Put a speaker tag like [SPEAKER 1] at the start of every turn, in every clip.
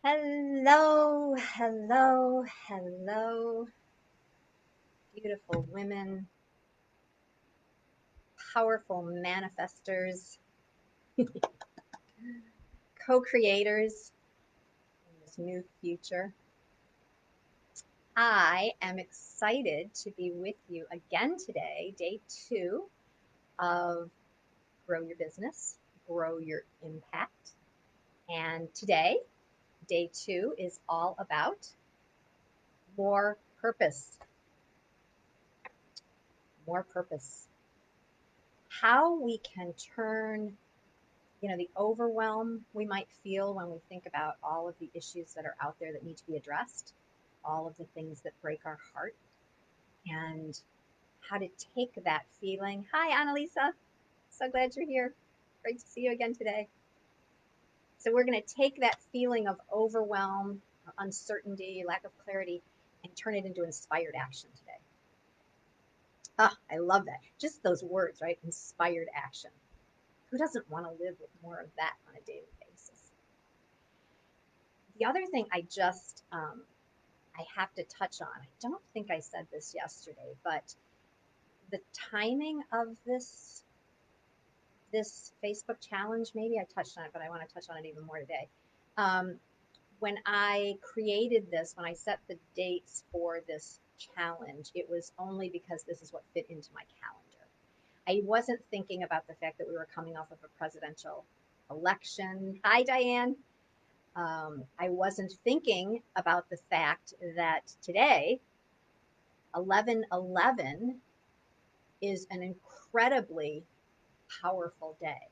[SPEAKER 1] Hello, hello, hello, beautiful women, powerful manifestors, co-creators in this new future. I am excited to be with you again today, day 2 of Grow Your Business, Grow Your Impact. And today, day 2 is all about more purpose. More purpose. How we can turn the overwhelm we might feel when we think about all of the issues that are out there that need to be addressed, all of the things that break our heart, and how to take that feeling. Hi, Annalisa. So glad you're here. Great to see you again today. So, we're going to take that feeling of overwhelm, uncertainty, lack of clarity, and turn it into inspired action today. Ah, I love that. Just those words, right? Inspired action. Who doesn't want to live with more of that on a daily basis? The other thing I have to touch on, I don't think I said this yesterday, but the timing of this Facebook challenge, maybe I touched on it, but I want to touch on it even more today. Um, when I created this, when I set the dates for this challenge, it was only because this is what fit into my calendar. I wasn't thinking about the fact that we were coming off of a presidential election. Hi, Diane. I wasn't thinking about the fact that today, 11/11, is an incredibly powerful day.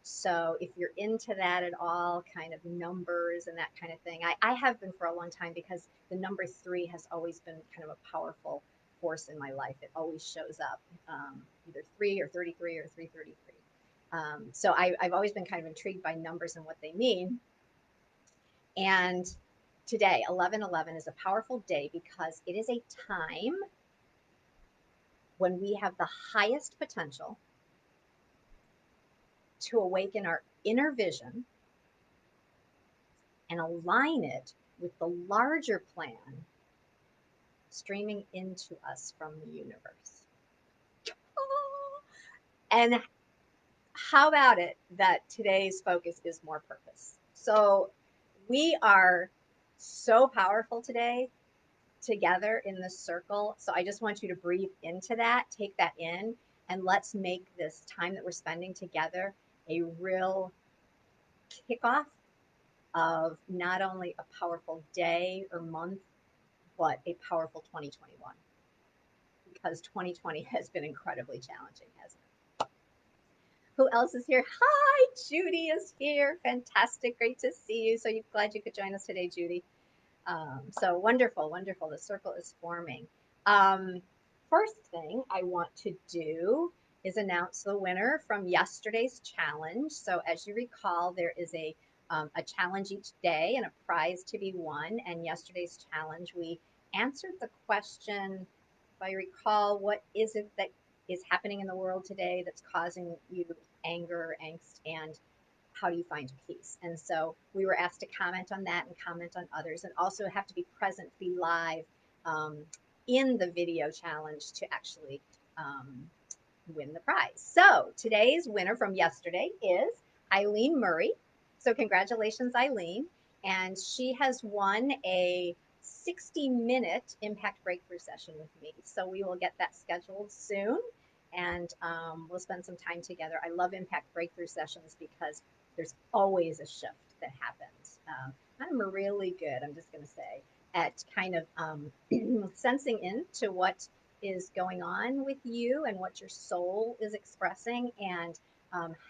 [SPEAKER 1] So if you're into that at all, kind of numbers and that kind of thing, I have been for a long time because the number 3 has always been kind of a powerful force in my life. It always shows up either 3 or 33 or 333. So I've always been kind of intrigued by numbers and what they mean. And today, 11/11, is a powerful day because it is a time when we have the highest potential to awaken our inner vision and align it with the larger plan streaming into us from the universe. And how about it that today's focus is more purpose? So we are so powerful today together in this circle. So I just want you to breathe into that, take that in, and let's make this time that we're spending together a real kickoff of not only a powerful day or month, but a powerful 2021. Because 2020 has been incredibly challenging, hasn't it? Who else is here? Hi, Judy is here. Fantastic. Great to see you. So glad you could join us today, Judy. So wonderful, wonderful. The circle is forming. Um, First thing I want to do is announce the winner from yesterday's challenge. So as you recall, there is a challenge each day and a prize to be won. And yesterday's challenge, we answered the question, if I recall, what is it that is happening in the world today that's causing you anger, angst, and how do you find peace? And so we were asked to comment on that and comment on others, and also have to be present, be live in the video challenge to actually win the prize. So today's winner from yesterday is Eileen Murray. So congratulations, Eileen. And she has won a 60-minute impact breakthrough session with me. So we will get that scheduled soon, and we'll spend some time together. I love impact breakthrough sessions because there's always a shift that happens. I'm really good, I'm just going to say, at kind of sensing into what is going on with you and what your soul is expressing, and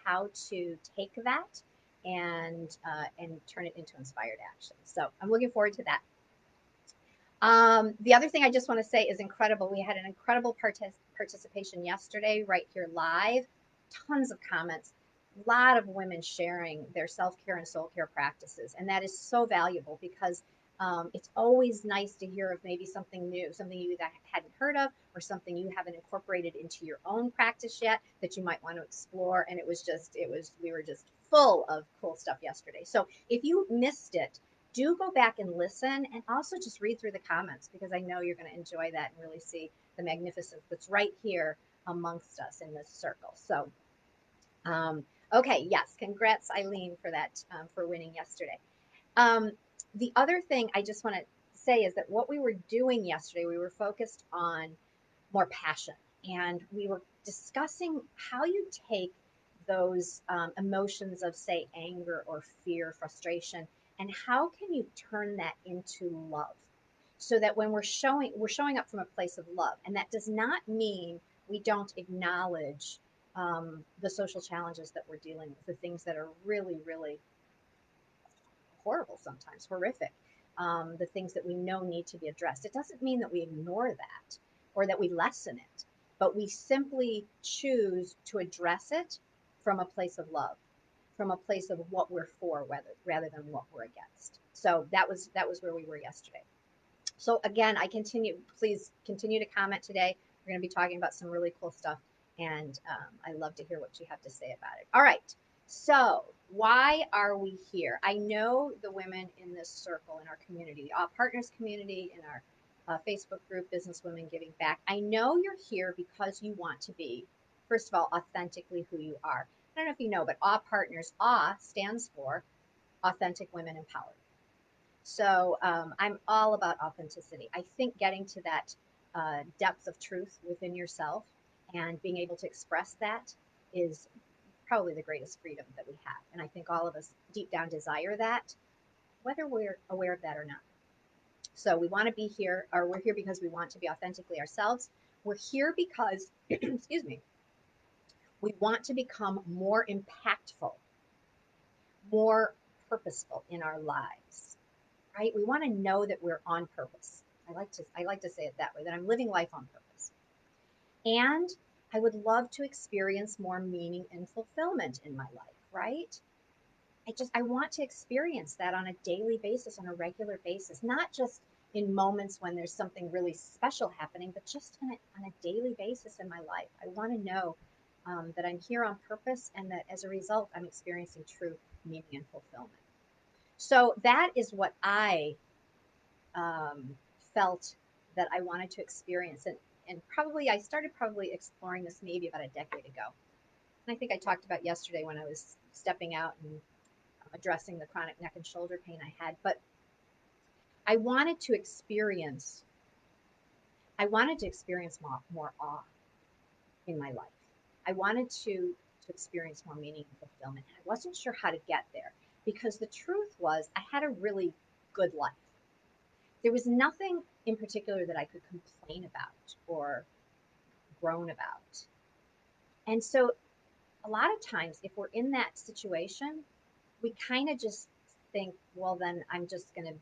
[SPEAKER 1] how to take that and turn it into inspired action. So I'm looking forward to that. The other thing I just want to say is incredible. We had an incredible participation yesterday right here live. Tons of comments. A lot of women sharing their self-care and soul care practices. And that is so valuable because it's always nice to hear of maybe something new, something you that hadn't heard of, or something you haven't incorporated into your own practice yet that you might want to explore. And we were just full of cool stuff yesterday. So if you missed it, do go back and listen, and also just read through the comments, because I know you're going to enjoy that and really see the magnificence that's right here amongst us in this circle. So, okay, yes, congrats, Eileen, for that, for winning yesterday. Um, the other thing I just want to say is that what we were doing yesterday, we were focused on more passion, and we were discussing how you take those emotions of, say, anger or fear, frustration, and how can you turn that into love, so that when we're showing up from a place of love. And that does not mean we don't acknowledge the social challenges that we're dealing with, the things that are really, really horrible, sometimes horrific, the things that we know need to be addressed. It doesn't mean that we ignore that or that we lessen it, but we simply choose to address it from a place of love, from a place of what we're for, rather than what we're against. So that was where we were yesterday. So again, please continue to comment today. We're going to be talking about some really cool stuff, and I love to hear what you have to say about it. All right. So why are we here? I know the women in this circle, in our community, the All Partners community, in our Facebook group, Business Women Giving Back. I know you're here because you want to be, first of all, authentically who you are. I don't know if you know, but All Partners, AW stands for Authentic Women Empowered. So I'm all about authenticity. I think getting to that depth of truth within yourself and being able to express that is probably the greatest freedom that we have. And I think all of us deep down desire that, whether we're aware of that or not. So we want to be here, or we're here because we want to be authentically ourselves. We're here because, excuse me, we want to become more impactful, more purposeful in our lives, right? We want to know that we're on purpose. I like to say it that way, that I'm living life on purpose. And I would love to experience more meaning and fulfillment in my life, right? I want to experience that on a daily basis, on a regular basis, not just in moments when there's something really special happening, but just on a daily basis in my life. I want to know that I'm here on purpose, and that as a result, I'm experiencing true meaning and fulfillment. So that is what I felt that I wanted to experience. And probably I started exploring this maybe about a decade ago. And I think I talked about yesterday when I was stepping out and addressing the chronic neck and shoulder pain I had. But I wanted to experience more awe in my life. I wanted to experience more meaning and fulfillment. And I wasn't sure how to get there, because the truth was I had a really good life. There was nothing in particular that I could complain about or groan about. And so a lot of times, if we're in that situation, we kind of just think, well, then I'm just going to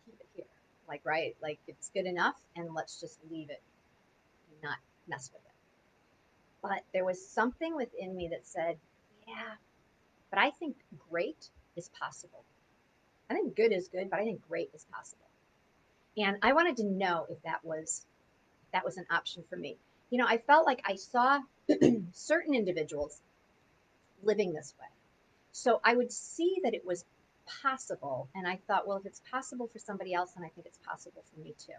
[SPEAKER 1] keep it here. Like, right? Like, it's good enough, and let's just leave it and not mess with it. But there was something within me that said, yeah, but I think great is possible. I think good is good, but I think great is possible. And I wanted to know if that was an option for me. I felt like I saw certain individuals living this way. So I would see that it was possible. And I thought, well, if it's possible for somebody else, then I think it's possible for me too.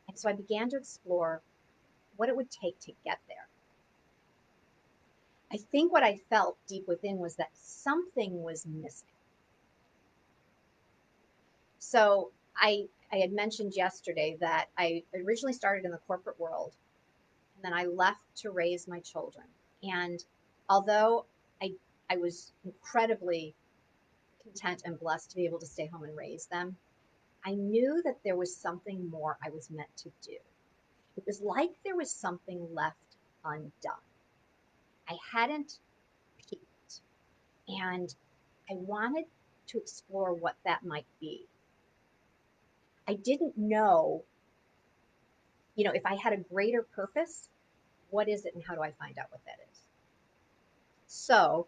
[SPEAKER 1] And so I began to explore what it would take to get there. I think what I felt deep within was that something was missing. So I had mentioned yesterday that I originally started in the corporate world, and then I left to raise my children. And although I I was incredibly content and blessed to be able to stay home and raise them, I knew that there was something more I was meant to do. It was like there was something left undone. I hadn't peaked, and I wanted to explore what that might be. I didn't know, if I had a greater purpose, what is it and how do I find out what that is? So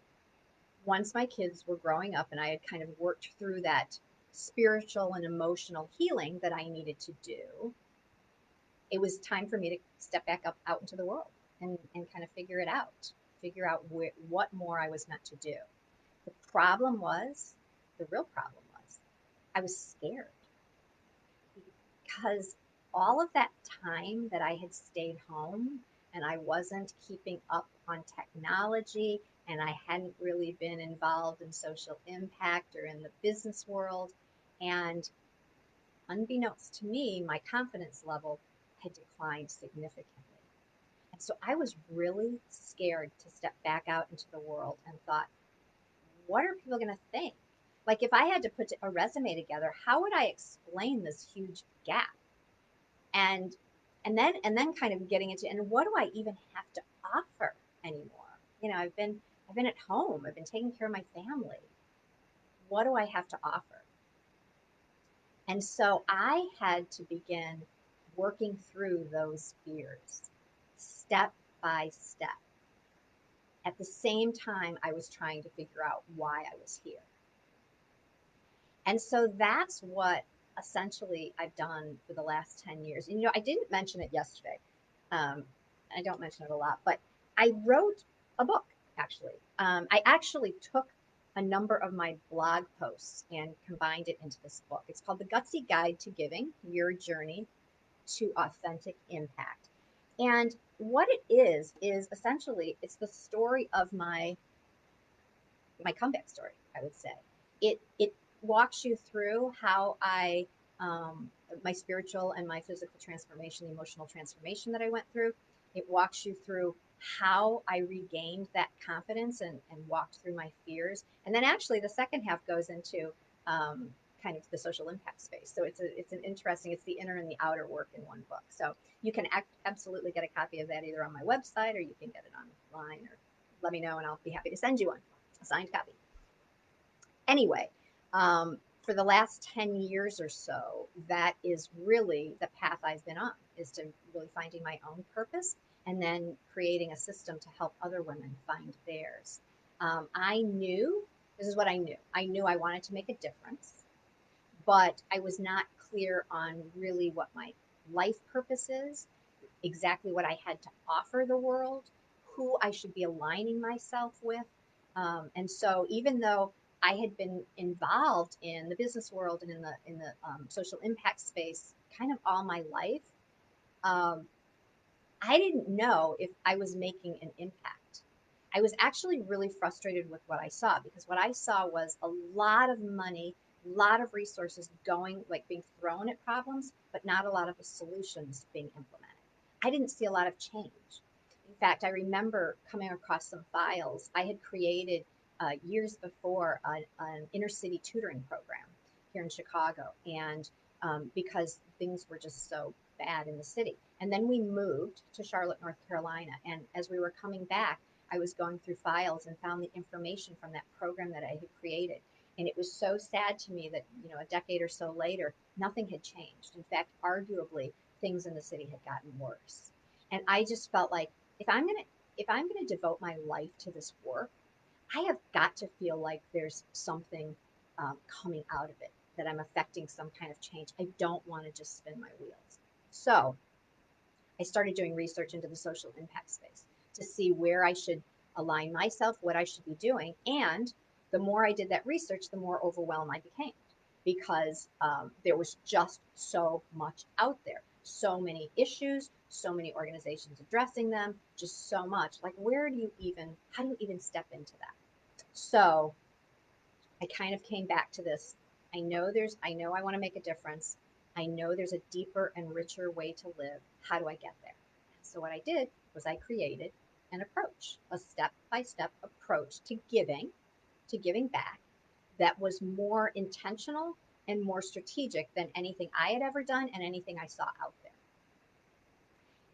[SPEAKER 1] once my kids were growing up and I had kind of worked through that spiritual and emotional healing that I needed to do, it was time for me to step back up out into the world and kind of figure out what more I was meant to do. problem was, the real problem was, I was scared because all of that time that I had stayed home and I wasn't keeping up on technology and I hadn't really been involved in social impact or in the business world. And unbeknownst to me, my confidence level had declined significantly. And so I was really scared to step back out into the world and thought, what are people going to think? Like if I had to put a resume together, how would I explain this huge gap? And and then kind of getting into, and what do I even have to offer anymore? I've been at home, I've been taking care of my family. What do I have to offer? And so I had to begin working through those fears step by step. At the same time, I was trying to figure out why I was here. And so that's what essentially I've done for the last 10 years. And, I didn't mention it yesterday. Um, I don't mention it a lot, but I wrote a book actually. I actually took a number of my blog posts and combined it into this book. It's called The Gutsy Guide to Giving: Your Journey to Authentic Impact. And what it is essentially it's the story of my comeback story, I would say. It walks you through how I my spiritual and my physical transformation, the emotional transformation that I went through. It walks you through how I regained that confidence and walked through my fears. And then actually the second half goes into kind of the social impact space. So it's an interesting, it's the inner and the outer work in one book. So you can absolutely get a copy of that either on my website or you can get it online, or let me know and I'll be happy to send you one, a signed copy. Anyway, for the last 10 years or so, that is really the path I've been on, is to really finding my own purpose and then creating a system to help other women find theirs. I knew, this is what I knew. I knew I wanted to make a difference, but I was not clear on really what my life purpose is, exactly what I had to offer the world, who I should be aligning myself with. And so even though I had been involved in the business world and in the social impact space kind of all my life, um, I didn't know if I was making an impact. I was actually really frustrated with what I saw, because what I saw was a lot of money, a lot of resources going, like being thrown at problems, but not a lot of the solutions being implemented. I didn't see a lot of change. In fact, I remember coming across some files I had created years before an inner city tutoring program here in Chicago. And because things were just so bad in the city. And then we moved to Charlotte, North Carolina. And as we were coming back, I was going through files and found the information from that program that I had created. And it was so sad to me that, a decade or so later, nothing had changed. In fact, arguably, things in the city had gotten worse. And I just felt like if I'm gonna devote my life to this work, I have got to feel like there's something coming out of it, that I'm affecting some kind of change. I don't want to just spin my wheels. So I started doing research into the social impact space to see where I should align myself, what I should be doing. And the more I did that research, the more overwhelmed I became, because there was just so much out there, so many issues, so many organizations addressing them, just so much. Like, how do you even step into that? So I kind of came back to this. I know I want to make a difference. I know there's a deeper and richer way to live. How do I get there? So what I did was I created an approach, a step-by-step approach to giving back, that was more intentional and more strategic than anything I had ever done and anything I saw out there.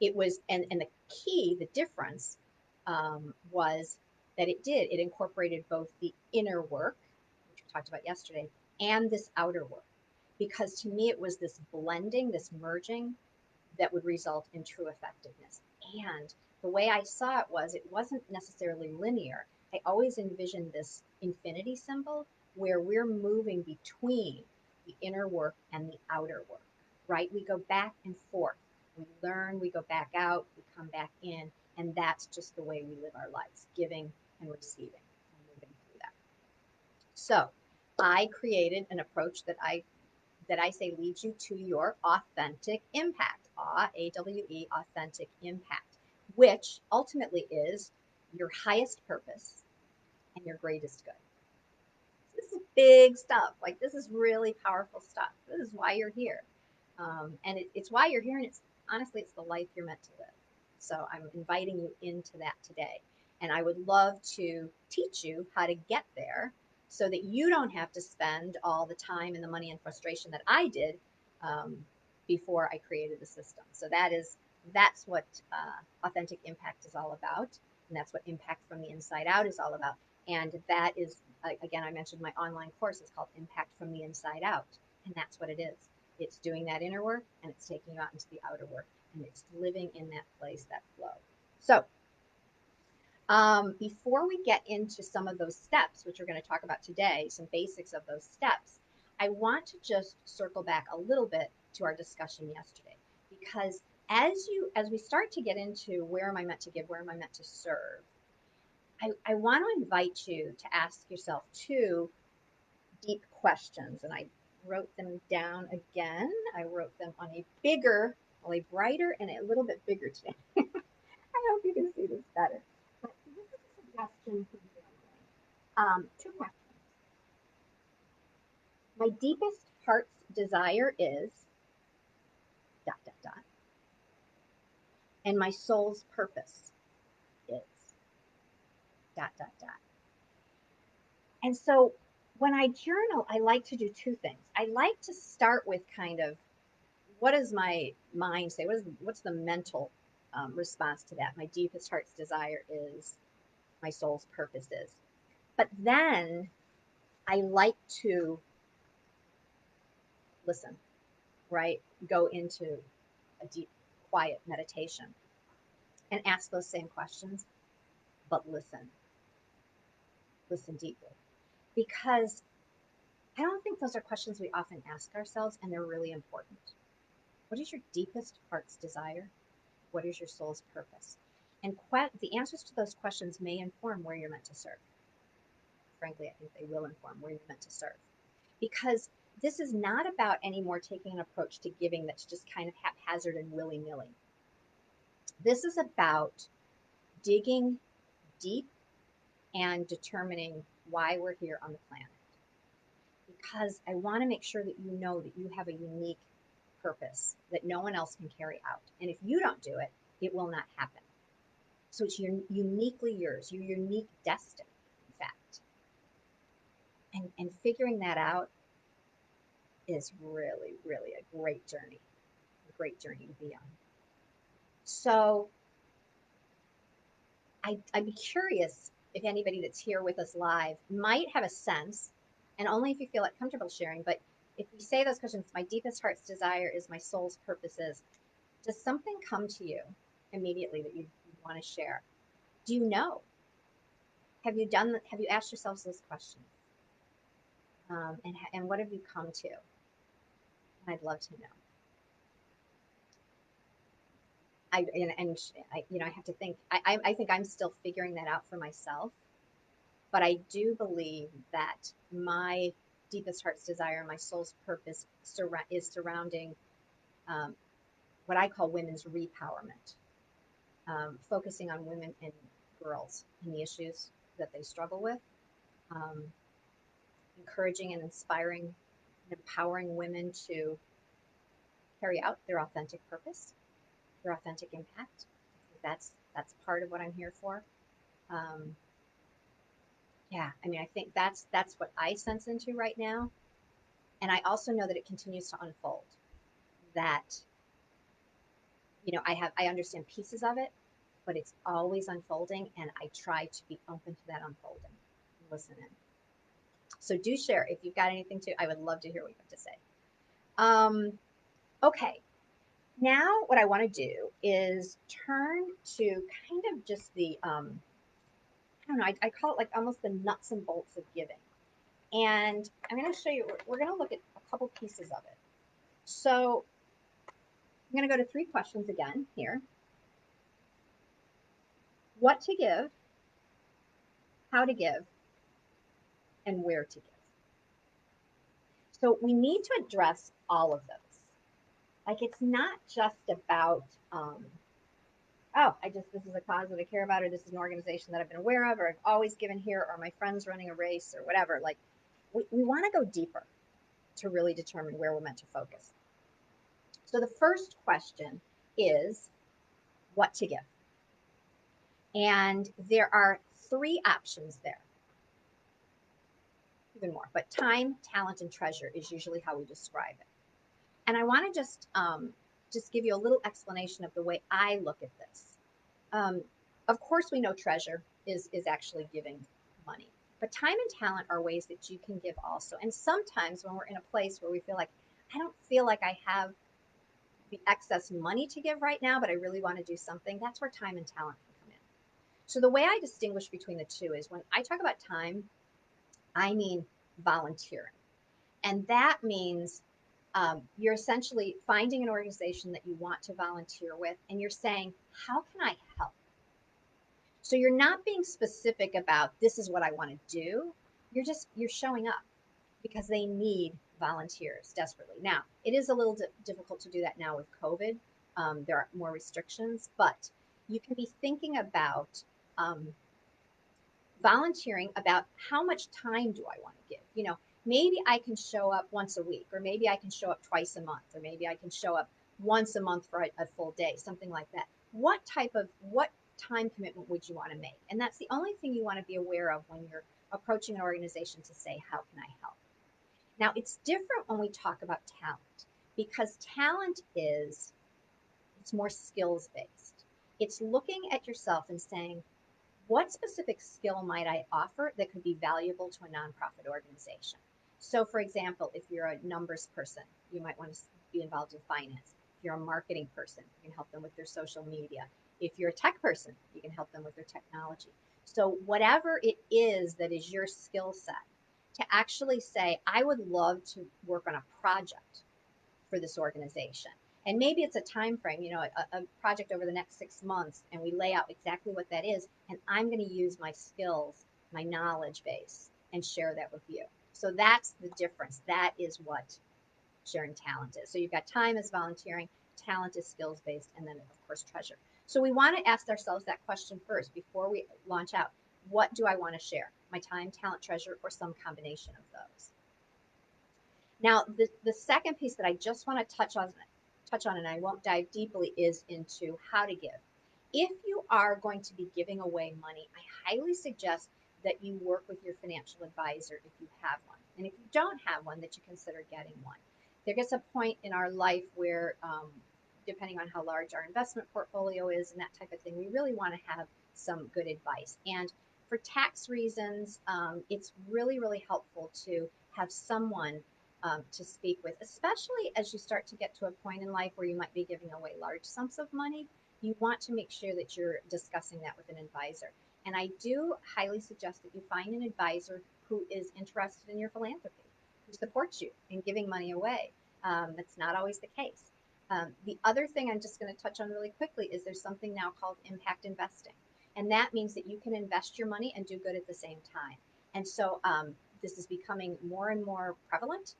[SPEAKER 1] It was, and the key, the difference was that it incorporated both the inner work, which we talked about yesterday, and this outer work. Because to me, it was this blending, this merging that would result in true effectiveness. And the way I saw it wasn't necessarily linear. I always envisioned this infinity symbol where we're moving between the inner work and the outer work, right? We go back and forth. We learn, we go back out, we come back in, and that's just the way we live our lives, giving and receiving and moving through that. So I created an approach that I say leads you to your authentic impact. AWE, authentic impact, which ultimately is your highest purpose and your greatest good. This is big stuff. Like, this is really powerful stuff. This is why you're here. And it's why you're here. And it's honestly, it's the life you're meant to live. So I'm inviting you into that today. And I would love to teach you how to get there so that you don't have to spend all the time and the money and frustration that I did um, before I created the system. So that's what authentic impact is all about. And that's what impact from the inside out is all about. And that is, again, I mentioned my online course is called Impact from the Inside Out. And that's what it is. It's doing that inner work and it's taking you out into the outer work. And it's living in that place, that flow. So before we get into some of those steps, which we're going to talk about today, some basics of those steps, I want to just circle back a little bit to our discussion yesterday. Because as we start to get into where am I meant to give, where am I meant to serve, I want to invite you to ask yourself two deep questions. And I wrote them down again. I wrote them on a brighter, and a little bit bigger today. I hope you can see this better. But this is a suggestion for you anyway. Two questions. My deepest heart's desire is dot dot dot, and my soul's purpose is dot dot dot. And so when I journal, I like to do two things. I like to start with kind of what does my mind say? What's the mental response to that? My deepest heart's desire is, my soul's purpose is. But then I like to listen, right? Go into a deep, quiet meditation and ask those same questions, but listen deeply. Because I don't think those are questions we often ask ourselves, and they're really important. What is your deepest heart's desire? What is your soul's purpose? And the answers to those questions may inform where you're meant to serve. Frankly, I think they will inform where you're meant to serve. Because this is not about anymore taking an approach to giving that's just kind of haphazard and willy-nilly. This is about digging deep and determining why we're here on the planet. Because I want to make sure that you know that you have a unique purpose that no one else can carry out. And if you don't do it, it will not happen. So it's uniquely yours, your unique destiny, in fact. And figuring that out is really, really a great journey to be on. So I'd be curious if anybody that's here with us live might have a sense, and only if you feel like comfortable sharing, but if we say those questions, my deepest heart's desire is, my soul's purpose is, does something come to you immediately that you want to share? Do you know? Have you asked yourselves those questions? And what have you come to? I'd love to know. I have to think. I think I'm still figuring that out for myself, but I do believe that my deepest heart's desire, my soul's purpose, is surrounding um, what I call women's repowerment, focusing on women and girls and the issues that they struggle with, um, encouraging and inspiring and empowering women to carry out their authentic purpose, their authentic impact. That's part of what I'm here for. Um, yeah, I mean, I think that's what I sense into right now, and I also know that it continues to unfold. That I understand pieces of it, but it's always unfolding, and I try to be open to that unfolding and listen in. So do share if you've got anything to. I would love to hear what you have to say. Okay, now what I want to do is turn to kind of just the I don't know, I call it like almost the nuts and bolts of giving. And I'm going to show you, we're going to look at a couple pieces of it. So I'm going to go to three questions again here. What to give, how to give, and where to give. So we need to address all of those. Like it's not just about, this is a cause that I care about, or this is an organization that I've been aware of, or I've always given here, or my friend's running a race, or whatever. Like we want to go deeper to really determine where we're meant to focus. So the first question is what to give. And there are three options there, even more, but time, talent, and treasure is usually how we describe it. And I want to just give you a little explanation of the way I look at this. Of course, we know treasure is actually giving money, but time and talent are ways that you can give also. And sometimes when we're in a place where we feel like, I don't feel like I have the excess money to give right now, but I really want to do something, that's where time and talent can come in. So the way I distinguish between the two is when I talk about time, I mean volunteering. And that means you're essentially finding an organization that you want to volunteer with, and you're saying, how can I help? So you're not being specific about this is what I want to do. You're showing up because they need volunteers desperately. Now, it is a little difficult to do that now with COVID. There are more restrictions, but you can be thinking about volunteering about how much time do I want to give? Maybe I can show up once a week, or maybe I can show up twice a month, or maybe I can show up once a month for a full day, something like that. What time commitment would you want to make? And that's the only thing you want to be aware of when you're approaching an organization to say, how can I help? Now, it's different when we talk about talent, because talent it's more skills based. It's looking at yourself and saying, what specific skill might I offer that could be valuable to a nonprofit organization? So, for example, if you're a numbers person, you might want to be involved in finance. If you're a marketing person, you can help them with their social media. If you're a tech person, you can help them with their technology. So, whatever it is that is your skill set, to actually say, I would love to work on a project for this organization. And maybe it's a time frame, a project over the next 6 months, and we lay out exactly what that is. And I'm going to use my skills, my knowledge base, and share that with you. So that's the difference. That is what sharing talent is. So you've got time as volunteering, talent is skills based, and then, of course, treasure. So we want to ask ourselves that question first before we launch out. What do I want to share? My time, talent, treasure, or some combination of those? Now, the second piece that I just want to touch on, and I won't dive deeply, is into how to give. If you are going to be giving away money, I highly suggest that you work with your financial advisor if you have one. And if you don't have one, that you consider getting one. There gets a point in our life where, depending on how large our investment portfolio is and that type of thing, we really want to have some good advice. And for tax reasons, it's really, really helpful to have someone to speak with, especially as you start to get to a point in life where you might be giving away large sums of money. You want to make sure that you're discussing that with an advisor. And I do highly suggest that you find an advisor who is interested in your philanthropy, who supports you in giving money away. That's not always the case. The other thing I'm just going to touch on really quickly is there's something now called impact investing. And that means that you can invest your money and do good at the same time. And so this is becoming more and more prevalent.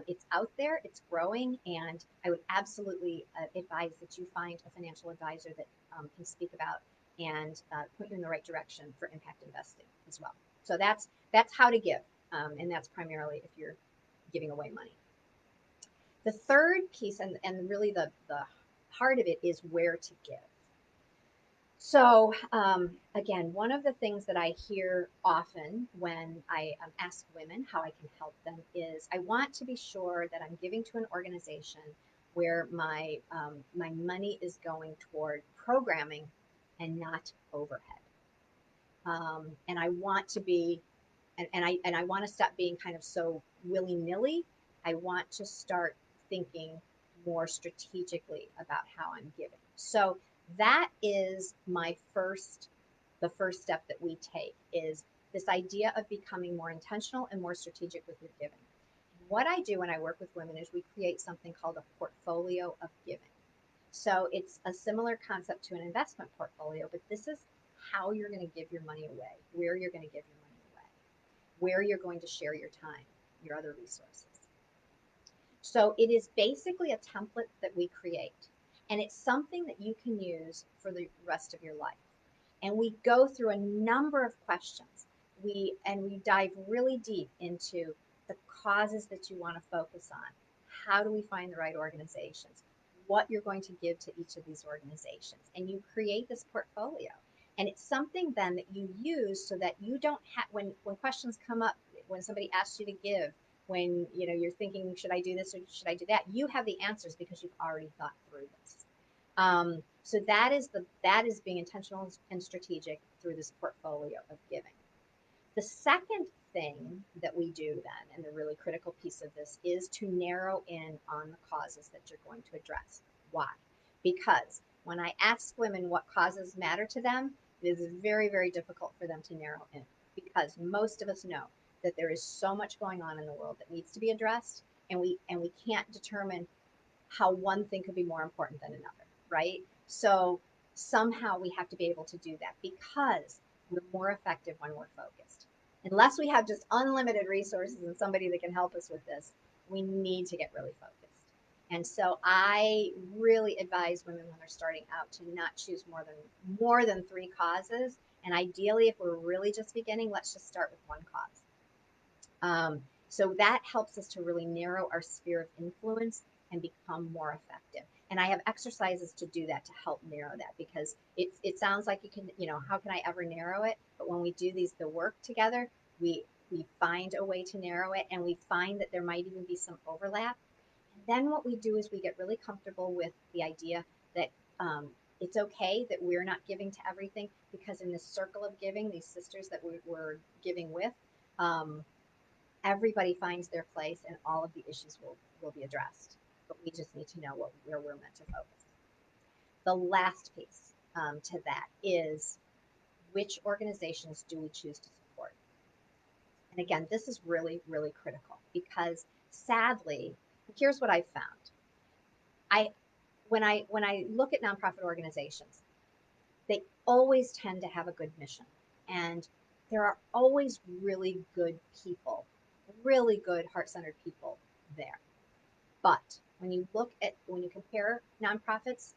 [SPEAKER 1] It's out there, it's growing, and I would absolutely advise that you find a financial advisor that can speak about and point you in the right direction for impact investing as well. So that's how to give, and that's primarily if you're giving away money. The third piece, and really the heart of it, is where to give. So again, one of the things that I hear often when I ask women how I can help them is I want to be sure that I'm giving to an organization where my money is going toward programming and not overhead. And I want to be, and I want to stop being kind of so willy-nilly. I want to start thinking more strategically about how I'm giving. So that is the first step that we take, is this idea of becoming more intentional and more strategic with your giving. What I do when I work with women is we create something called a portfolio of giving. So it's a similar concept to an investment portfolio, but this is how you're going to give your money away, where you're going to give your money away. where you're going to share your time, your other resources. So it is basically a template that we create, and it's something that you can use for the rest of your life. And we go through a number of questions. We dive really deep into the causes that you want to focus on. How do we find the right organizations? What you're going to give to each of these organizations, and you create this portfolio. And it's something then that you use so that you don't have when questions come up, when somebody asks you to give, when you're thinking, should I do this or should I do that? You have the answers because you've already thought through this. So that is being intentional and strategic through this portfolio of giving. The second thing that we do then, and the really critical piece of this, is to narrow in on the causes that you're going to address. Why? Because when I ask women what causes matter to them, it is very, very difficult for them to narrow in, because most of us know that there is so much going on in the world that needs to be addressed, and we can't determine how one thing could be more important than another, right? So somehow we have to be able to do that, because we're more effective when we're focused. Unless we have just unlimited resources and somebody that can help us with this, we need to get really focused. And so I really advise women when they're starting out to not choose more than 3 causes. And ideally, if we're really just beginning, let's just start with 1 cause. So that helps us to really narrow our sphere of influence and become more effective. And I have exercises to do that, to help narrow that, because it sounds like you can, how can I ever narrow it? But when we do the work together, we find a way to narrow it, and we find that there might even be some overlap. And then what we do is we get really comfortable with the idea that it's okay that we're not giving to everything, because in this circle of giving, these sisters that we're giving with, everybody finds their place, and all of the issues will be addressed. But we just need to know where we're meant to focus. The last piece to that is, which organizations do we choose to support? And again, this is really, really critical, because sadly, here's what I've found. When I look at nonprofit organizations, they always tend to have a good mission, and there are always really good people, really good heart-centered people there. But when you compare nonprofits,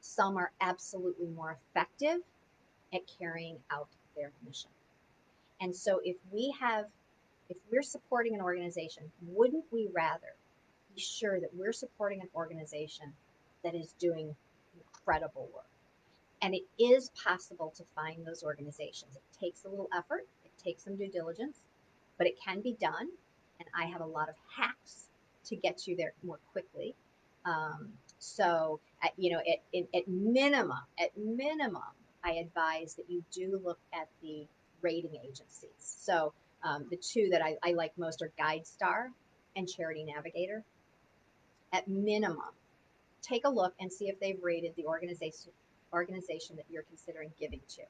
[SPEAKER 1] some are absolutely more effective at carrying out their mission. And so if we're supporting an organization, wouldn't we rather be sure that we're supporting an organization that is doing incredible work? And it is possible to find those organizations. It takes a little effort, it takes some due diligence, but it can be done. And I have a lot of hacks to get you there more quickly. So, at minimum, I advise that you do look at the rating agencies. So, the 2 that I like most are GuideStar and Charity Navigator. At minimum, take a look and see if they've rated the organization that you're considering giving to.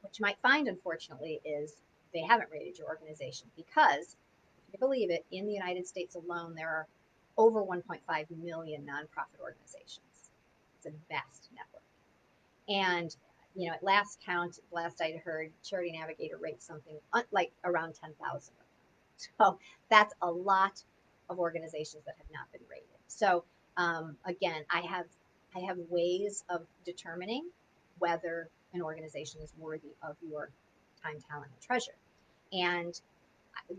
[SPEAKER 1] What you might find, unfortunately, is they haven't rated your organization, because, if you believe it, in the United States alone, there are over 1.5 million nonprofit organizations. It's a vast network. And, at last count, last I heard, Charity Navigator rates something like around 10,000 of them. So that's a lot of organizations that have not been rated. So again, I have ways of determining whether an organization is worthy of your time, talent, and treasure. And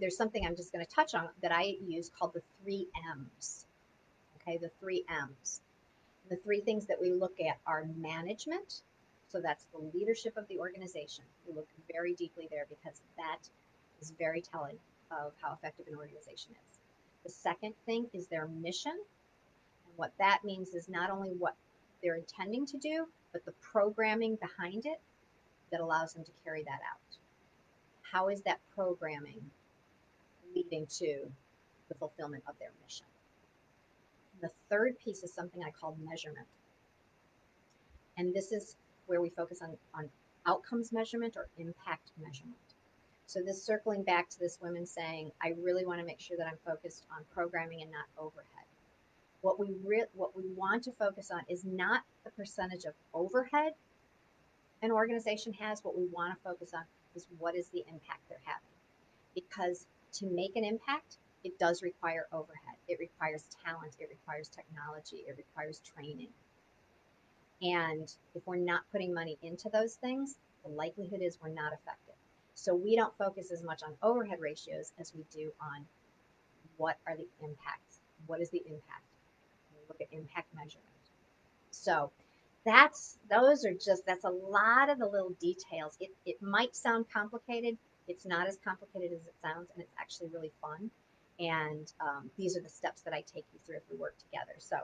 [SPEAKER 1] there's something I'm just going to touch on that I use called the 3 M's. Okay, the 3 M's. The 3 things that we look at are management. So that's the leadership of the organization. We look very deeply there, because that is very telling of how effective an organization is. The second thing is their mission. And what that means is not only what they're intending to do, but the programming behind it that allows them to carry that out. How is that programming leading to the fulfillment of their mission? And the third piece is something I call measurement. And this is where we focus on outcomes measurement or impact measurement. So this, circling back to this woman saying, I really want to make sure that I'm focused on programming and not overhead. What we want to focus on is not the percentage of overhead an organization has. What we want to focus on is, what is the impact they're having. because to make an impact, it does require overhead. It requires talent. It requires technology. It requires training. And if we're not putting money into those things, the likelihood is we're not effective. So we don't focus as much on overhead ratios as we do on what are the impacts. What is the impact? We look at impact measurement. So that's a lot of the little details. It might sound complicated. It's not as complicated as it sounds, and it's actually really fun. And these are the steps that I take you through if we work together. So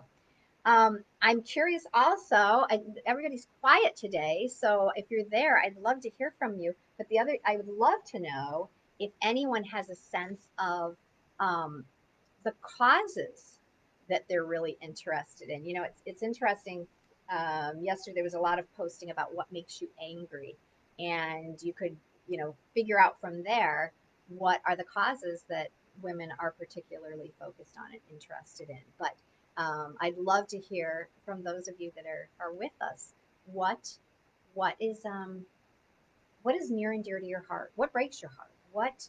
[SPEAKER 1] I'm curious also, everybody's quiet today, so if you're there, I'd love to hear from you. But I would love to know if anyone has a sense of um, the causes that they're really interested in. You know, it's interesting. Yesterday there was a lot of posting about what makes you angry, and you could, figure out from there what are the causes that women are particularly focused on and interested in. But I'd love to hear from those of you that are with us. What is near and dear to your heart? What breaks your heart? What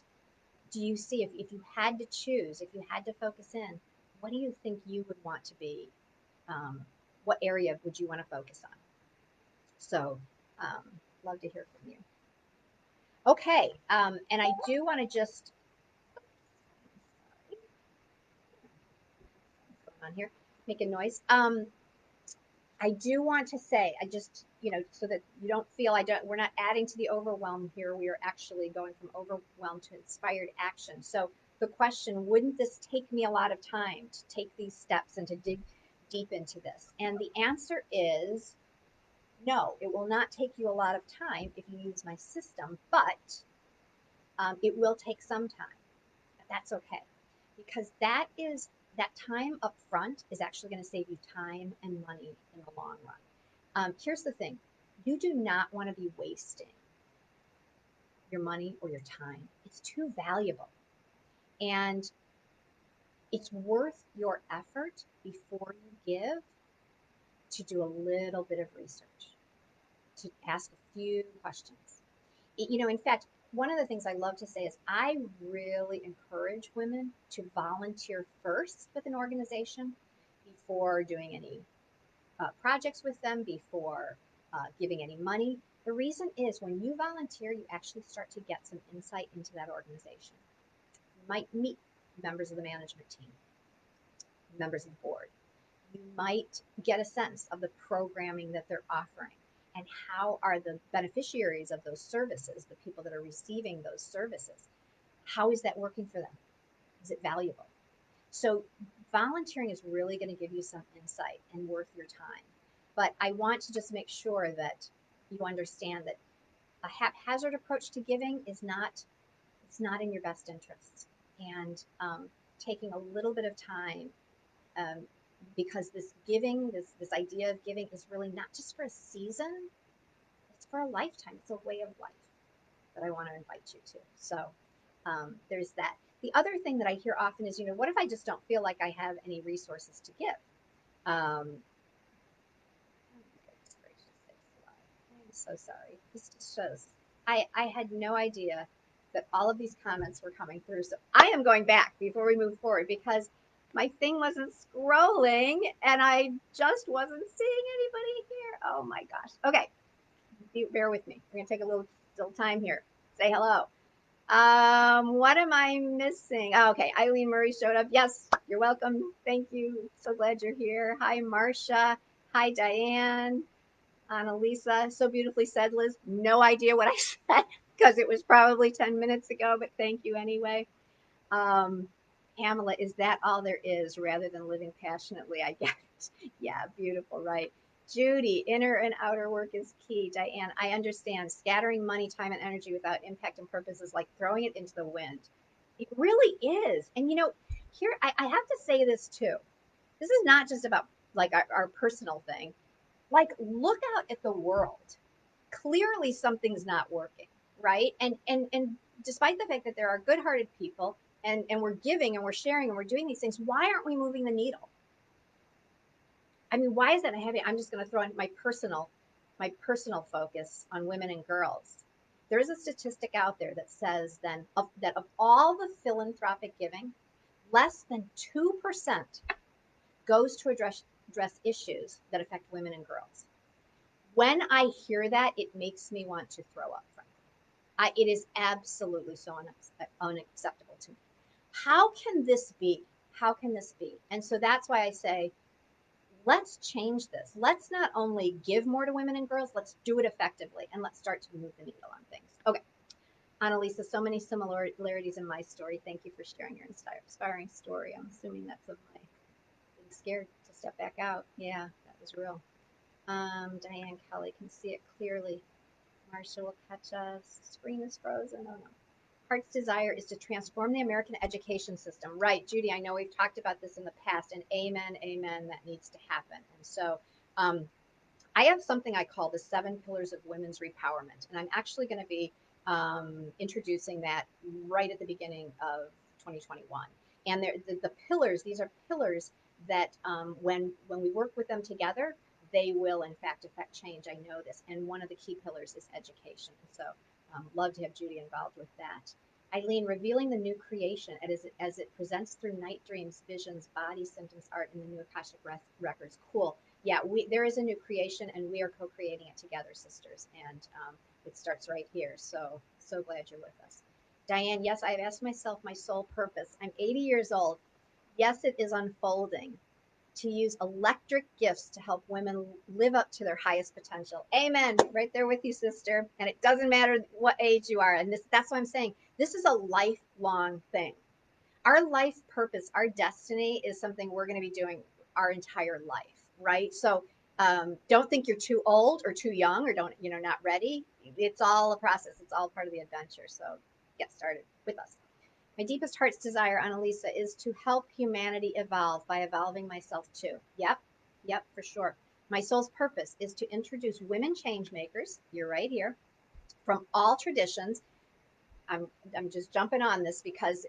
[SPEAKER 1] do you see if you had to choose, if you had to focus in, what do you think you would want to be? Um, what area would you want to focus on? So, love to hear from you. Okay, and I do want to just what's going on here, making noise. I do want to say, I just, so that you don't feel we're not adding to the overwhelm here. We are actually going from overwhelm to inspired action. So the question, wouldn't this take me a lot of time to take these steps and to dig deep into this? And the answer is no, it will not take you a lot of time if you use my system, but it will take some time. That's okay, because that time up front is actually going to save you time and money in the long run. Here's the thing: you do not want to be wasting your money or your time. It's too valuable, and it's worth your effort before you give to do a little bit of research, to ask a few questions. In fact, one of the things I love to say is I really encourage women to volunteer first with an organization before doing any projects with them, before giving any money. The reason is when you volunteer, you actually start to get some insight into that organization. You might meet members of the management team, members of the board. You might get a sense of the programming that they're offering and how are the beneficiaries of those services, the people that are receiving those services, how is that working for them? Is it valuable? So volunteering is really going to give you some insight and worth your time. But I want to just make sure that you understand that a haphazard approach to giving it's not in your best interests. And taking a little bit of time, um, because this idea of giving is really not just for a season, it's for a lifetime. It's a way of life that I want to invite you to. So there's that. The other thing that I hear often is, what if I just don't feel like I have any resources to give? Um, I'm so sorry. This just shows. I had no idea that all of these comments were coming through. So I am going back before we move forward because my thing wasn't scrolling and I just wasn't seeing anybody here. Oh my gosh. Okay. Bear with me. We're going to take a little time here. Say hello. What am I missing? Oh, okay. Eileen Murray showed up. Yes, you're welcome. Thank you. So glad you're here. Hi, Marcia. Hi, Diane. Annalisa. So beautifully said, Liz. No idea what I said because it was probably 10 minutes ago, but thank you anyway. Um, Pamela, is that all there is rather than living passionately? I guess. Yeah, beautiful, right? Judy, inner and outer work is key. Diane, I understand. Scattering money, time, and energy without impact and purpose is like throwing it into the wind. It really is. And here, I have to say this too. This is not just about like our personal thing. Like, look out at the world. Clearly, something's not working, right? And despite the fact that there are good-hearted people and we're giving and we're sharing and we're doing these things, why aren't we moving the needle? I mean, why is that heavy? I'm just going to throw in my personal focus on women and girls. There is a statistic out there that says then that of all the philanthropic giving, less than 2% goes to address issues that affect women and girls. When I hear that, it makes me want to throw up, frankly. It is absolutely so unacceptable to me. How can this be? How can this be? And so that's why I say, let's change this. Let's not only give more to women and girls, let's do it effectively, and let's start to move the needle on things. Okay. Annalisa, so many similarities in my story. Thank you for sharing your inspiring story. I'm assuming that's of my being scared to step back out. Yeah, that was real. Diane Kelly can see it clearly. Marsha will catch us. Screen is frozen. Oh no. Heart's desire is to transform the American education system. Right, Judy, I know we've talked about this in the past, and amen, amen, that needs to happen. And so I have something I call the 7 pillars of women's repowerment, and I'm actually going to be introducing that right at the beginning of 2021. And the pillars, these are pillars that when we work with them together, they will in fact affect change. I know this, and one of the key pillars is education. So love to have Judy involved with that. Eileen, revealing the new creation as it presents through night dreams, visions, body symptoms, art, and the new Akashic records. Cool. Yeah, there is a new creation, and we are co-creating it together, sisters. And it starts right here. So glad you're with us. Diane, yes, I've asked myself my soul purpose. I'm 80 years old. Yes, it is unfolding to use electric gifts to help women live up to their highest potential. Amen. Right there with you, sister. And it doesn't matter what age you are. And that's what I'm saying. This is a lifelong thing. Our life purpose, our destiny is something we're going to be doing our entire life, right? So don't think you're too old or too young or not ready. It's all a process. It's all part of the adventure. So get started with us. My deepest heart's desire, Annalisa, is to help humanity evolve by evolving myself too. Yep, for sure. My soul's purpose is to introduce women change makers. You're right here, from all traditions. I'm just jumping on this because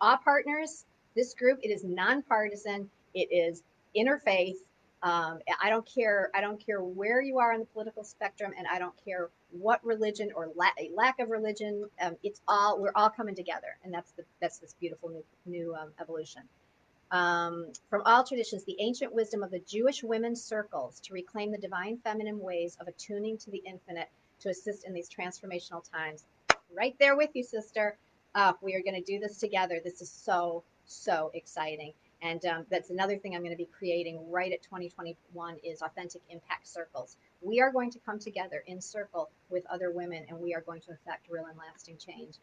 [SPEAKER 1] our partners, this group, it is nonpartisan. It is interfaith. I don't care. I don't care where you are on the political spectrum, and I don't care what religion or lack of religion. We're all coming together, and that's this beautiful new evolution. From all traditions, the ancient wisdom of the Jewish women's circles to reclaim the divine feminine ways of attuning to the infinite to assist in these transformational times. Right there with you, sister. We are going to do this together. This is so exciting. And that's another thing I'm going to be creating right at 2021 is authentic impact circles. We are going to come together in circle with other women, and we are going to affect real and lasting change.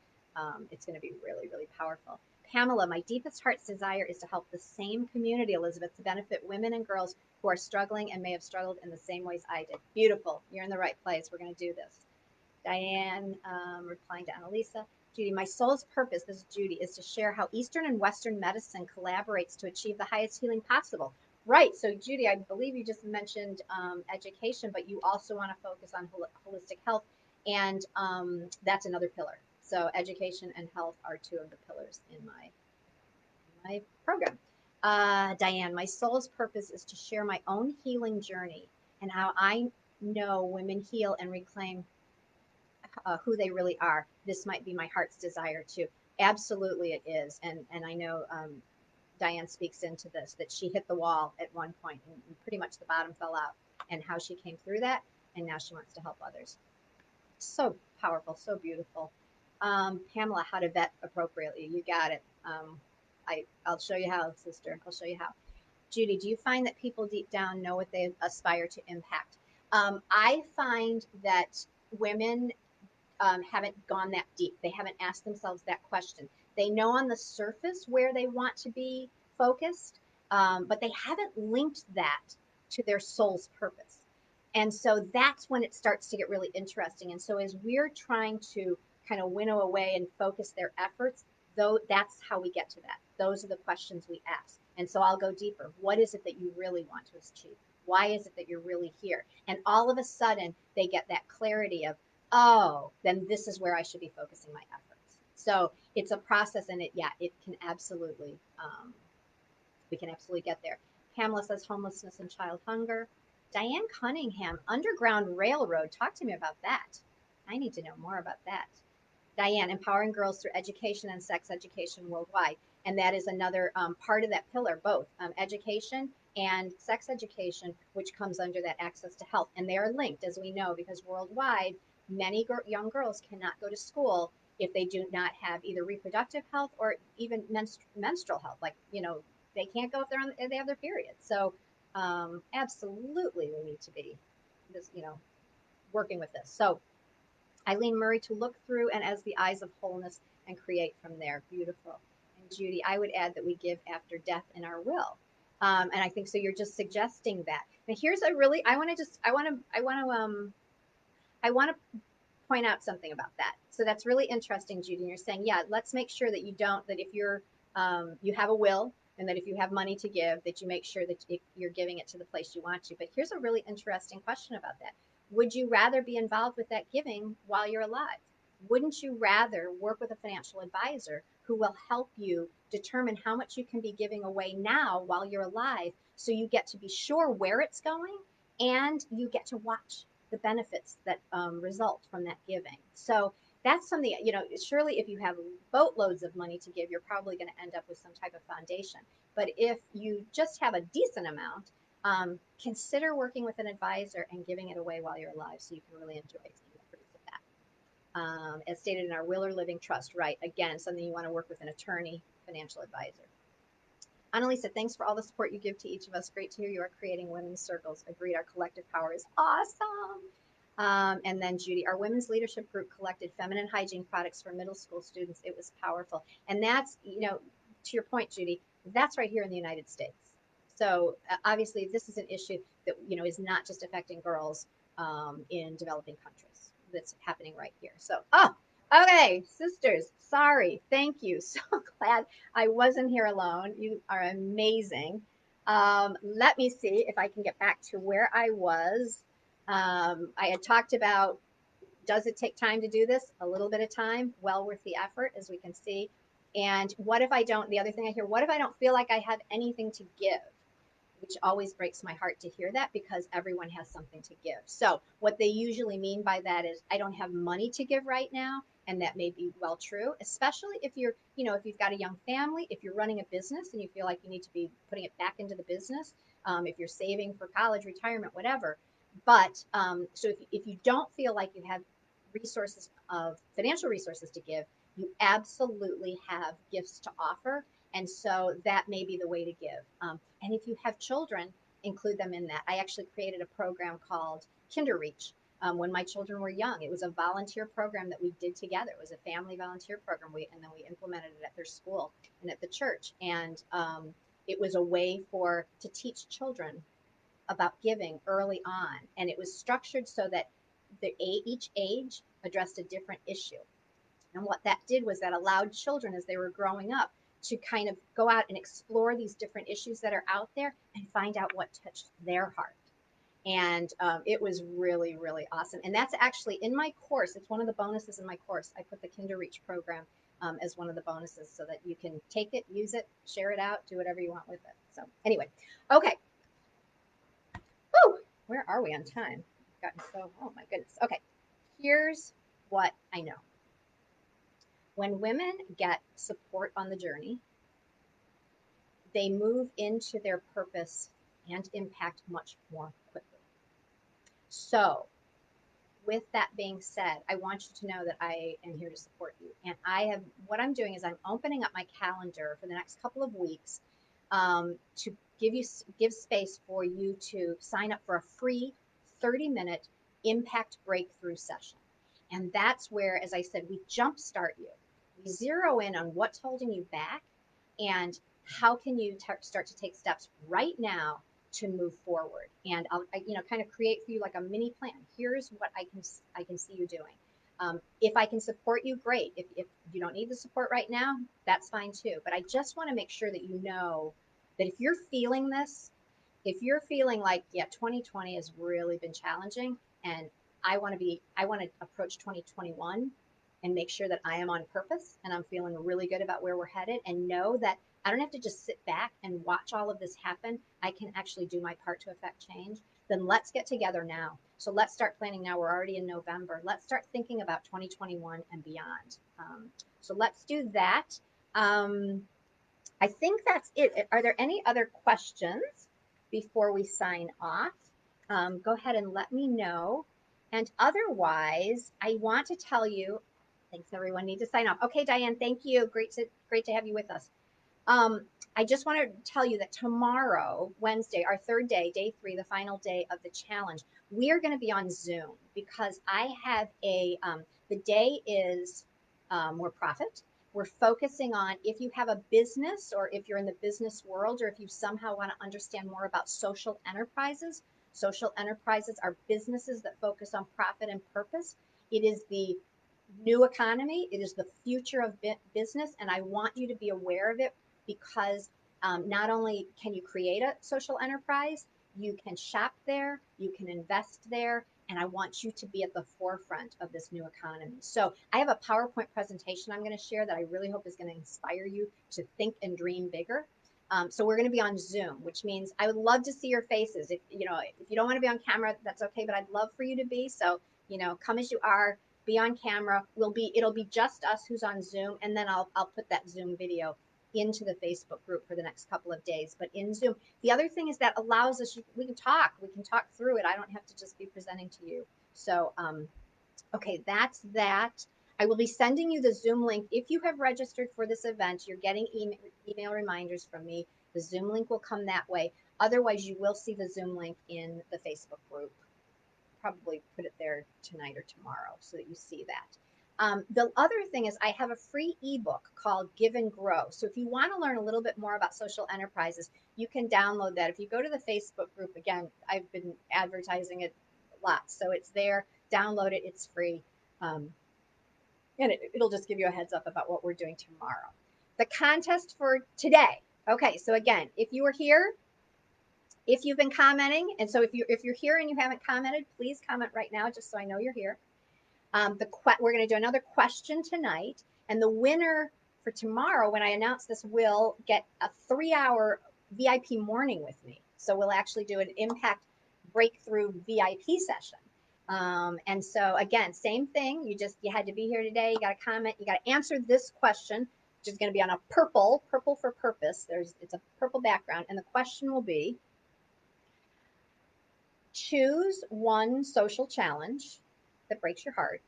[SPEAKER 1] It's going to be really, really powerful. Pamela, my deepest heart's desire is to help the same community, Elisabeth, to benefit women and girls who are struggling and may have struggled in the same ways I did. Beautiful. You're in the right place. We're going to do this. Diane, replying to Annalisa. Judy, my soul's purpose, this is Judy, is to share how Eastern and Western medicine collaborates to achieve the highest healing possible. Right. So, Judy, I believe you just mentioned education, but you also want to focus on holistic health. And that's another pillar. So, education and health are 2 of the pillars in my program. Diane, my soul's purpose is to share my own healing journey and how I know women heal and reclaim who they really are. This might be my heart's desire too. Absolutely, it is. And I know Diane speaks into this that she hit the wall at one point and pretty much the bottom fell out, and how she came through that, and now she wants to help others. So powerful, so beautiful. Pamela, how to vet appropriately. You got it. I'll show you how, sister. I'll show you how. Judy, do you find that people deep down know what they aspire to impact? I find that women haven't gone that deep. They haven't asked themselves that question. They know on the surface where they want to be focused, but they haven't linked that to their soul's purpose. And so that's when it starts to get really interesting. And so as we're trying to kind of winnow away and focus their efforts, though, that's how we get to that. Those are the questions we ask. And so I'll go deeper. What is it that you really want to achieve? Why is it that you're really here? And all of a sudden they get that clarity of, oh, then this is where I should be focusing my efforts. So it's a process, and it can absolutely, we can absolutely get there. Pamela says homelessness and child hunger. Diane Cunningham, Underground Railroad. Talk to me about that. I need to know more about that. Diane, empowering girls through education and sex education worldwide. And that is another part of that pillar, both education and sex education, which comes under that access to health. And they are linked, as we know, because worldwide, many young girls cannot go to school if they do not have either reproductive health or even menstrual health. Like, they can't go if they have their period. So, absolutely, we need to be this, working with this. So, Eileen Murray, to look through and as the eyes of wholeness and create from there. Beautiful. And Judy, I would add that we give after death in our will. And I think so. You're just suggesting that. Now, here's a really. I want to point out something about that. So that's really interesting, Judy. And you're saying, yeah, let's make sure that that if you have a will and that if you have money to give, that you make sure that you're giving it to the place you want to. But here's a really interesting question about that. Would you rather be involved with that giving while you're alive? Wouldn't you rather work with a financial advisor who will help you determine how much you can be giving away now while you're alive so you get to be sure where it's going and you get to watch the benefits that result from that giving? So that's something, surely if you have boatloads of money to give, you're probably going to end up with some type of foundation. But if you just have a decent amount, consider working with an advisor and giving it away while you're alive so you can really enjoy seeing the fruits of that. As stated in our will or living trust, right? Again, something you want to work with an attorney, financial advisor. Annalisa, thanks for all the support you give to each of us. Great to hear you are creating women's circles. Agreed, our collective power is awesome. And then Judy, our women's leadership group collected feminine hygiene products for middle school students. It was powerful. And that's, to your point, Judy, that's right here in the United States. So obviously this is an issue that, is not just affecting girls in developing countries. That's happening right here. So, okay, sisters, sorry. Thank you. So glad I wasn't here alone. You are amazing. Let me see if I can get back to where I was. I had talked about, does it take time to do this? A little bit of time, well worth the effort, as we can see. And what if I don't, the other thing I hear, what if I don't feel like I have anything to give? Which always breaks my heart to hear that because everyone has something to give. So what they usually mean by that is I don't have money to give right now. And that may be well true, especially if if you've got a young family, if you're running a business and you feel like you need to be putting it back into the business, if you're saving for college, retirement, whatever. But so if you don't feel like you have financial resources to give, you absolutely have gifts to offer. And so that may be the way to give. And if you have children, include them in that. I actually created a program called KinderReach when my children were young. It was a volunteer program that we did together. It was a family volunteer program. And then we implemented it at their school and at the church. And it was a way to teach children about giving early on. And it was structured so that each age addressed a different issue. And what that did was that allowed children as they were growing up to kind of go out and explore these different issues that are out there and find out what touched their heart. And it was really, really awesome. And that's actually in my course. It's one of the bonuses in my course. I put the KinderReach program as one of the bonuses so that you can take it, use it, share it out, do whatever you want with it. So anyway, okay. Woo! Where are we on time? I've gotten oh my goodness. Okay, here's what I know. When women get support on the journey, they move into their purpose and impact much more quickly. So, with that being said, I want you to know that I am here to support you. And what I'm doing is I'm opening up my calendar for the next couple of weeks to give space for you to sign up for a free 30-minute impact breakthrough session. And that's where, as I said, we jumpstart you. We zero in on what's holding you back and how can you start to take steps right now to move forward. And I'll kind of create for you like a mini plan. Here's what I can see you doing. If I can support you, great. If you don't need the support right now, that's fine too. But I just want to make sure that you know that if you're feeling this, if you're feeling like, yeah, 2020 has really been challenging and I want to approach 2021 and make sure that I am on purpose and I'm feeling really good about where we're headed and know that I don't have to just sit back and watch all of this happen. I can actually do my part to affect change. Then let's get together now. So let's start planning now. We're already in November. Let's start thinking about 2021 and beyond. So let's do that. I think that's it. Are there any other questions before we sign off? Go ahead and let me know. And otherwise, I want to tell you, thanks everyone, need to sign off. Okay, Diane, thank you. Great to have you with us. I just want to tell you that tomorrow, Wednesday, our third day, day 3, the final day of the challenge, we are going to be on Zoom because I have the day is more profit. We're focusing on if you have a business or if you're in the business world or if you somehow want to understand more about social enterprises. Social enterprises are businesses that focus on profit and purpose. It is the new economy. It is the future of business, and I want you to be aware of it because not only can you create a social enterprise, you can shop there, you can invest there, and I want you to be at the forefront of this new economy. So I have a PowerPoint presentation I'm going to share that I really hope is going to inspire you to think and dream bigger. So we're going to be on Zoom, which means I would love to see your faces. If you don't want to be on camera, that's okay, but I'd love for you to be. So come as you are, be on camera. It'll be just us who's on Zoom, and then I'll put that Zoom video into the Facebook group for the next couple of days. But in Zoom, the other thing is that allows us, we can talk through it. I don't have to just be presenting to you. So, okay, that's that. I will be sending you the Zoom link. If you have registered for this event, you're getting email reminders from me. The Zoom link will come that way. Otherwise, you will see the Zoom link in the Facebook group. Probably put it there tonight or tomorrow so that you see that. The other thing is I have a free ebook called Give and Grow. So if you want to learn a little bit more about social enterprises, you can download that. If you go to the Facebook group, again, I've been advertising it a lot. So it's there. Download it. It's free. And it'll just give you a heads up about what we're doing tomorrow. The contest for today. Okay, so again, if you were here, if you've been commenting, and so if you're here and you haven't commented, please comment right now, just so I know you're here. We're going to do another question tonight, and the winner for tomorrow, when I announce this, will get a 3-hour VIP morning with me. So we'll actually do an impact breakthrough VIP session. And so again, same thing. You had to be here today. You got to comment. You got to answer this question, which is going to be on a purple for purpose. It's a purple background, and the question will be: choose one social challenge that breaks your heart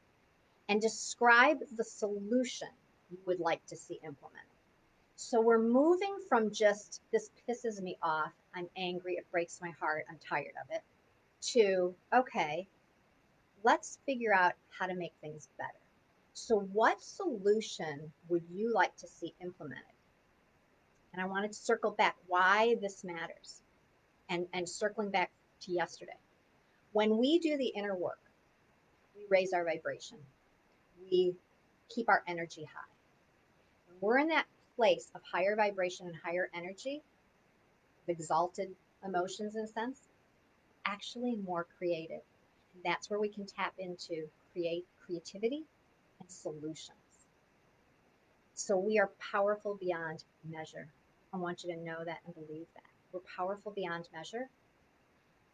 [SPEAKER 1] and describe the solution you would like to see implemented. So we're moving from just this pisses me off, I'm angry, it breaks my heart, I'm tired of it, to okay, let's figure out how to make things better. So what solution would you like to see implemented? And I wanted to circle back why this matters and circling back to yesterday. When we do the inner work, we raise our vibration. We keep our energy high. When we're in that place of higher vibration and higher energy, of exalted emotions in a sense, actually more creative. And that's where we can tap into creativity and solutions. So we are powerful beyond measure. I want you to know that and believe that. We're powerful beyond measure.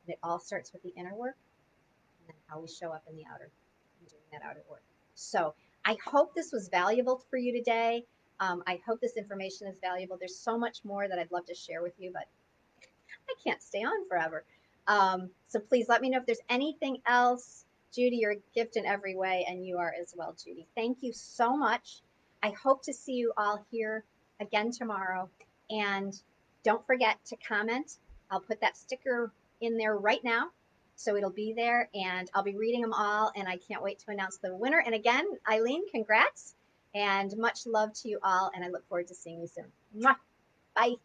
[SPEAKER 1] And it all starts with the inner work and then how we show up in the outer and doing that outer work. So I hope this was valuable for you today. I hope this information is valuable. There's so much more that I'd love to share with you, but I can't stay on forever. So please let me know if there's anything else. Judy, you're a gift in every way, and you are as well, Judy. Thank you so much. I hope to see you all here again tomorrow. And don't forget to comment. I'll put that sticker in there right now. So it'll be there, and I'll be reading them all, and I can't wait to announce the winner. And again, Eileen, congrats, and much love to you all, and I look forward to seeing you soon. Mwah! Bye.